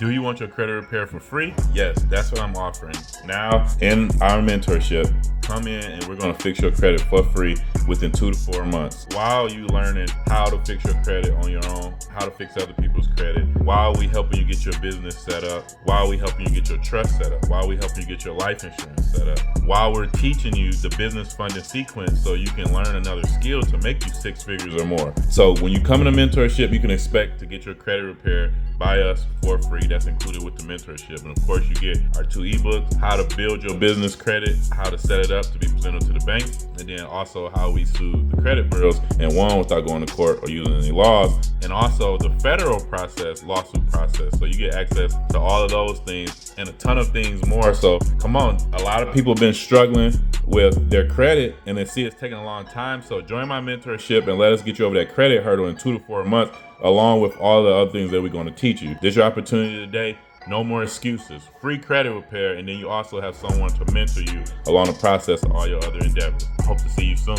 Do you want your credit repair for free? Yes, that's what I'm offering. Now, in our mentorship, come in and we're gonna fix your credit for free within 2 to 4 months. While you learning how to fix your credit on your own, how to fix other people's credit, while we helping you get your business set up, while we helping you get your trust set up, while we helping you get your life insurance set up, while we're teaching you the business funding sequence so you can learn another skill to make you 6 figures or more. So when you come in a mentorship, you can expect to get your credit repaired by us for free. That's included with the mentorship. And of course, you get our 2 ebooks, how to build your business credit, how to set it up to be presented to the bank, and then also how we sue the credit bureaus and won without going to court or using any laws, and also the federal process, lawsuit process. So you get access to all of those things and a ton of things more. So come on, a lot of people have been struggling with their credit and they see it's taking a long time. So join my mentorship and let us get you over that credit hurdle in 2 to 4 months, along with all the other things that we're going to teach you. This is your opportunity today. No more excuses. Free credit repair, and then you also have someone to mentor you along the process of all your other endeavors. Hope to see you soon.